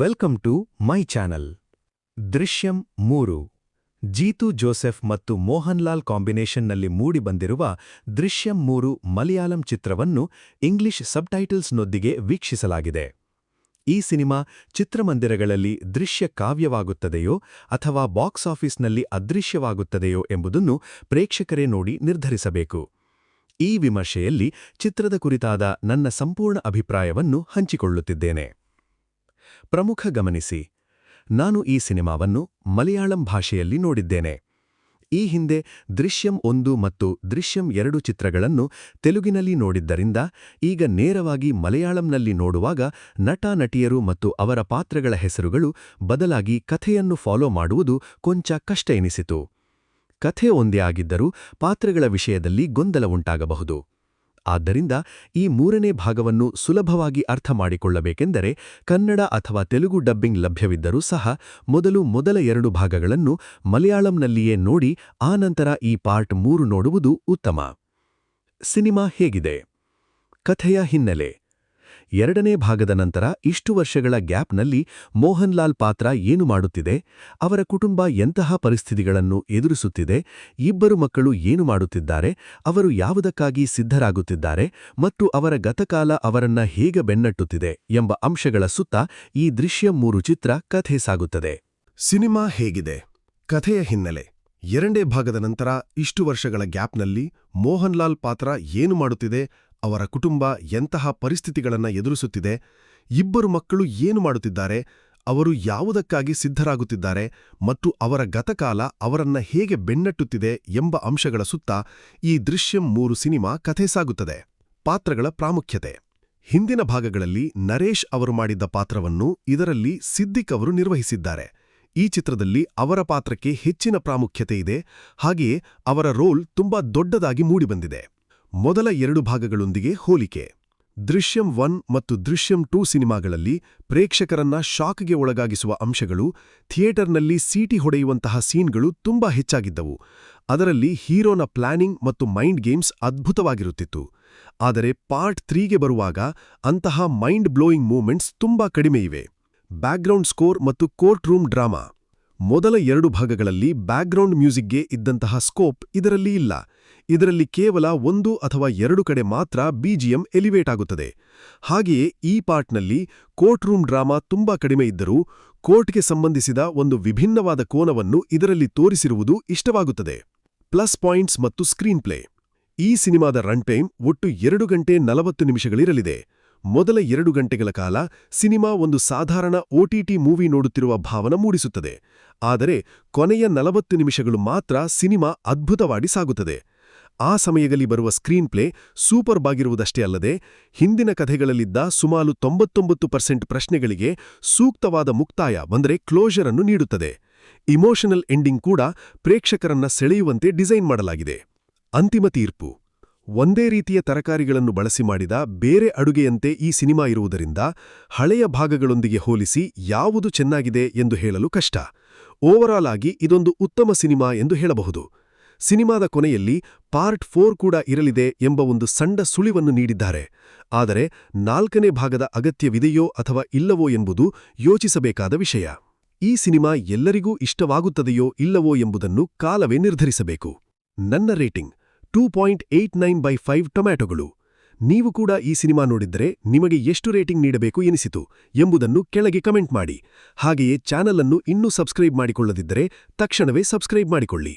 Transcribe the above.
Welcome to my channel. Drishyam 3 Jeethu Joseph ಮತ್ತು ಮೋಹನ್ಲಾಲ್ ಕಾಂಬಿನೇಷನ್ನಲ್ಲಿ ಮೂಡಿಬಂದಿರುವ ದೃಶ್ಯಂ 3 ಮಲಯಾಳಂ ಚಿತ್ರವನ್ನು English ಸಬ್ಟೈಟಲ್ಸ್ನೊಂದಿಗೆ ವೀಕ್ಷಿಸಲಾಗಿದೆ. ಈ ಸಿನಿಮಾ ಚಿತ್ರಮಂದಿರಗಳಲ್ಲಿ ದೃಶ್ಯ ಕಾವ್ಯವಾಗುತ್ತದೆಯೋ ಅಥವಾ ಬಾಕ್ಸ್ ಆಫೀಸ್ನಲ್ಲಿ ಅದೃಶ್ಯವಾಗುತ್ತದೆಯೋ ಎಂಬುದನ್ನು ಪ್ರೇಕ್ಷಕರೇ ನೋಡಿ ನಿರ್ಧರಿಸಬೇಕು. ಈ ವಿಮರ್ಶೆಯಲ್ಲಿ ಚಿತ್ರದ ಕುರಿತಾದ ನನ್ನ ಸಂಪೂರ್ಣ ಅಭಿಪ್ರಾಯವನ್ನು ಹಂಚಿಕೊಳ್ಳುತ್ತಿದ್ದೇನೆ. ಪ್ರಮುಖ ಗಮನಿಸಿ, ನಾನು ಈ ಸಿನಿಮಾವನ್ನು ಮಲಯಾಳಂ ಭಾಷೆಯಲ್ಲಿ ನೋಡಿದ್ದೇನೆ. ಈ ಹಿಂದೆ ದೃಶ್ಯಂ 1 ಮತ್ತು ದೃಶ್ಯಂ 2 ಚಿತ್ರಗಳನ್ನು ತೆಲುಗಿನಲ್ಲಿ ನೋಡಿದ್ದರಿಂದ ಈಗ ನೇರವಾಗಿ ಮಲಯಾಳಂನಲ್ಲಿ ನೋಡುವಾಗ ನಟ-ನಟಿಯರು ಮತ್ತು ಅವರ ಪಾತ್ರಗಳ ಹೆಸರುಗಳು ಬದಲಾಗಿ ಕಥೆಯನ್ನು ಫಾಲೋ ಮಾಡುವುದು ಕೊಂಚ ಕಷ್ಟ ಎನಿಸಿತು. ಕಥೆ ಒಂದೇ ಆಗಿದ್ದರೂ ಪಾತ್ರಗಳ ವಿಷಯದಲ್ಲಿ ಗೊಂದಲ ಉಂಟಾಗಬಹುದು. ಆದ್ದರಿಂದ ಈ 3ನೇ ಭಾಗವನ್ನು ಸುಲಭವಾಗಿ ಅರ್ಥ ಮಾಡಿಕೊಳ್ಳಬೇಕೆಂದರೆ ಕನ್ನಡ ಅಥವಾ ತೆಲುಗು ಡಬ್ಬಿಂಗ್ ಲಭ್ಯವಿದ್ದರೂ ಸಹ ಮೊದಲ 2 ಭಾಗಗಳನ್ನು ಮಲಯಾಳಂನಲ್ಲಿಯೇ ನೋಡಿ ಆನಂತರ ಈ ಪಾರ್ಟ್ 3 ನೋಡುವುದು ಉತ್ತಮ. ಸಿನಿಮಾ ಹೇಗಿದೆ? ಕಥೆಯ ಹಿನ್ನೆಲೆ. 2ನೇ ಭಾಗದ ನಂತರ ಇಷ್ಟು ವರ್ಷಗಳ ಗ್ಯಾಪ್ನಲ್ಲಿ ಮೋಹನ್ಲಾಲ್ ಪಾತ್ರ ಏನು ಮಾಡುತ್ತಿದೆ, ಅವರ ಕುಟುಂಬ ಎಂತಹ ಪರಿಸ್ಥಿತಿಗಳನ್ನು ಎದುರಿಸುತ್ತಿದೆ, ಇಬ್ಬರು ಮಕ್ಕಳು ಏನು ಮಾಡುತ್ತಿದ್ದಾರೆ, ಅವರು ಯಾವುದಕ್ಕಾಗಿ ಸಿದ್ಧರಾಗುತ್ತಿದ್ದಾರೆ ಮತ್ತು ಅವರ ಗತಕಾಲ ಅವರನ್ನ ಹೇಗೆ ಬೆನ್ನಟ್ಟುತ್ತಿದೆ ಎಂಬ ಅಂಶಗಳ ಸುತ್ತ ಈ ದೃಶ್ಯಂ 3 ಚಿತ್ರ ಕಥೆ ಸಾಗುತ್ತದೆ. ಸಿನಿಮಾ ಹೇಗಿದೆ? ಕಥೆಯ ಹಿನ್ನೆಲೆ. 2ನೇ ಭಾಗದ ನಂತರ ಇಷ್ಟು ವರ್ಷಗಳ ಗ್ಯಾಪ್ನಲ್ಲಿ ಮೋಹನ್ಲಾಲ್ ಪಾತ್ರ ಏನು ಮಾಡುತ್ತಿದೆ, ಅವರ ಕುಟುಂಬ ಎಂತಹ ಪರಿಸ್ಥಿತಿಗಳನ್ನು ಎದುರಿಸುತ್ತಿದೆ, ಇಬ್ಬರು ಮಕ್ಕಳು ಏನು ಮಾಡುತ್ತಿದ್ದಾರೆ, ಅವರು ಯಾವುದಕ್ಕಾಗಿ ಸಿದ್ಧರಾಗುತ್ತಿದ್ದಾರೆ ಮತ್ತು ಅವರ ಗತಕಾಲ ಅವರನ್ನ ಹೇಗೆ ಬೆನ್ನಟ್ಟುತ್ತಿದೆ ಎಂಬ ಅಂಶಗಳ ಸುತ್ತ ಈ ದೃಶ್ಯಂ 3 ಸಿನಿಮಾ ಕಥೆ ಸಾಗುತ್ತದೆ. ಪಾತ್ರಗಳ ಪ್ರಾಮುಖ್ಯತೆ. ಹಿಂದಿನ ಭಾಗಗಳಲ್ಲಿ ನರೇಶ್ ಅವರು ಮಾಡಿದ್ದ ಪಾತ್ರವನ್ನು ಇದರಲ್ಲಿ ಸಿದ್ದಿಕ್ ಅವರು ನಿರ್ವಹಿಸಿದ್ದಾರೆ. ಈ ಚಿತ್ರದಲ್ಲಿ ಅವರ ಪಾತ್ರಕ್ಕೆ ಹೆಚ್ಚಿನ ಪ್ರಾಮುಖ್ಯತೆ ಇದೆ, ಹಾಗೆಯೇ ಅವರ ರೋಲ್ ತುಂಬಾ ದೊಡ್ಡದಾಗಿ ಮೂಡಿಬಂದಿದೆ. ಮೊದಲ 2 ಭಾಗಗಳೊಂದಿಗೆ ಹೋಲಿಕೆ. ದೃಶ್ಯಂ 1 ಮತ್ತು ದೃಶ್ಯಂ 2 ಸಿನಿಮಾಗಳಲ್ಲಿ ಪ್ರೇಕ್ಷಕರನ್ನ ಶಾಕ್ಗೆ ಒಳಗಾಗಿಸುವ ಅಂಶಗಳು, ಥಿಯೇಟರ್ನಲ್ಲಿ ಸೀಟಿ ಹೊಡೆಯುವಂತಹ ಸೀನ್ಗಳು ತುಂಬಾ ಹೆಚ್ಚಾಗಿದ್ದವು. ಅದರಲ್ಲಿ ಹೀರೋನ ಪ್ಲಾನಿಂಗ್ ಮತ್ತು ಮೈಂಡ್ ಗೇಮ್ಸ್ ಅದ್ಭುತವಾಗಿರುತ್ತಿತ್ತು. ಆದರೆ ಪಾರ್ಟ್ 3ಗೆ ಬರುವಾಗ ಅಂತಹ ಮೈಂಡ್ ಬ್ಲೋಯಿಂಗ್ ಮೂವ್ಮೆಂಟ್ಸ್ ತುಂಬಾ ಕಡಿಮೆ ಇವೆ. ಬ್ಯಾಕ್ಗ್ರೌಂಡ್ ಸ್ಕೋರ್ ಮತ್ತು ಕೋರ್ಟ್ ರೂಮ್ ಡ್ರಾಮಾ. ಮೊದಲ 2 ಭಾಗಗಳಲ್ಲಿ ಬ್ಯಾಕ್ಗ್ರೌಂಡ್ ಮ್ಯೂಸಿಕ್ಗೆ ಇದ್ದಂತಹ ಸ್ಕೋಪ್ ಇದರಲ್ಲಿ ಇಲ್ಲ. ಇದರಲ್ಲಿ ಕೇವಲ 1 ಅಥವಾ 2 ಕಡೆ ಮಾತ್ರ ಬಿಜಿಎಂ ಎಲಿವೇಟ್ ಆಗುತ್ತದೆ. ಹಾಗೆಯೇ ಈ ಪಾರ್ಟ್ನಲ್ಲಿ ಕೋರ್ಟ್ ರೂಮ್ ಡ್ರಾಮಾ ತುಂಬಾ ಕಡಿಮೆ ಇದ್ದರೂ ಕೋರ್ಟ್ಗೆ ಸಂಬಂಧಿಸಿದ ಒಂದು ವಿಭಿನ್ನವಾದ ಕೋನವನ್ನು ಇದರಲ್ಲಿ ತೋರಿಸಿರುವುದು ಇಷ್ಟವಾಗುತ್ತದೆ. ಪ್ಲಸ್ ಪಾಯಿಂಟ್ಸ್ ಮತ್ತು ಸ್ಕ್ರೀನ್ ಪ್ಲೇ. ಈ ಸಿನಿಮಾದ ರನ್ ಟೈಮ್ ಒಟ್ಟು 2 ಗಂಟೆ 40 ನಿಮಿಷಗಳಿರಲಿದೆ. ಮೊದಲ 2 ಗಂಟೆಗಳ ಕಾಲ ಸಿನಿಮಾ ಒಂದು ಸಾಧಾರಣ OTT ಮೂವಿ ನೋಡುತ್ತಿರುವ ಭಾವನ ಮೂಡಿಸುತ್ತದೆ. ಆದರೆ ಕೊನೆಯ 40 ನಿಮಿಷಗಳು ಮಾತ್ರ ಸಿನಿಮಾ ಅದ್ಭುತವಾಗಿ ಸಾಗುತ್ತದೆ. ಆ ಸಮಯದಲ್ಲಿ ಬರುವ ಸ್ಕ್ರೀನ್ ಪ್ಲೇ ಸೂಪರ್ ಆಗಿರುವುದಷ್ಟೇ ಅಲ್ಲದೆ ಹಿಂದಿನ ಕಥೆಗಳಲ್ಲಿದ್ದ ಸುಮಾರು 99% ಪ್ರಶ್ನೆಗಳಿಗೆ ಸೂಕ್ತವಾದ ಮುಕ್ತಾಯ ಕ್ಲೋಷರ್ ಅನ್ನು ನೀಡುತ್ತದೆ. ಇಮೋಷನಲ್ ಎಂಡಿಂಗ್ ಕೂಡ ಪ್ರೇಕ್ಷಕರನ್ನ ಸೆಳೆಯುವಂತೆ ಡಿಸೈನ್ ಮಾಡಲಾಗಿದೆ. ಅಂತಿಮ ತೀರ್ಪು. ಒಂದೇ ರೀತಿಯ ತರಕಾರಿಗಳನ್ನು ಬಳಸಿ ಮಾಡಿದ ಬೇರೆ ಅಡುಗೆಯಂತೆ ಈ ಸಿನಿಮಾ ಇರುವುದರಿಂದ ಹಳೆಯ ಭಾಗಗಳೊಂದಿಗೆ ಹೋಲಿಸಿ ಯಾವುದು ಚೆನ್ನಾಗಿದೆ ಎಂದು ಹೇಳಲು ಕಷ್ಟ. ಓವರಾಲ್ ಆಗಿ ಇದೊಂದು ಉತ್ತಮ ಸಿನಿಮಾ ಎಂದು ಹೇಳಬಹುದು. ಸಿನಿಮಾದ ಕೊನೆಯಲ್ಲಿ ಪಾರ್ಟ್ 4 ಕೂಡ ಇರಲಿದೆ ಎಂಬ ಒಂದು ಸಣ್ಣ ಸುಳಿವನ್ನು ನೀಡಿದ್ದಾರೆ. ಆದರೆ 4ನೇ ಭಾಗದ ಅಗತ್ಯವಿದೆಯೋ ಅಥವಾ ಇಲ್ಲವೋ ಎಂಬುದು ಯೋಚಿಸಬೇಕಾದ ವಿಷಯ. ಈ ಸಿನಿಮಾ ಎಲ್ಲರಿಗೂ ಇಷ್ಟವಾಗುತ್ತದೆಯೋ ಇಲ್ಲವೋ ಎಂಬುದನ್ನು ಕಾಲವೇ ನಿರ್ಧರಿಸಬೇಕು. ನನ್ನ ರೇಟಿಂಗ್ 2.89/5 ಟೊಮ್ಯಾಟೊಗಳು. ನೀವು ಕೂಡ ಈ ಸಿನಿಮಾ ನೋಡಿದ್ದರೆ ನಿಮಗೆ ಎಷ್ಟು ರೇಟಿಂಗ್ ನೀಡಬೇಕು ಎನಿಸಿತು ಎಂಬುದನ್ನು ಕೆಳಗೆ ಕಮೆಂಟ್ ಮಾಡಿ. ಹಾಗೆಯೇ ಚಾನಲ್ ಅನ್ನು ಇನ್ನೂ ಸಬ್ಸ್ಕ್ರೈಬ್ ಮಾಡಿಕೊಳ್ಳದಿದ್ದರೆ ತಕ್ಷಣವೇ ಸಬ್ಸ್ಕ್ರೈಬ್ ಮಾಡಿಕೊಳ್ಳಿ.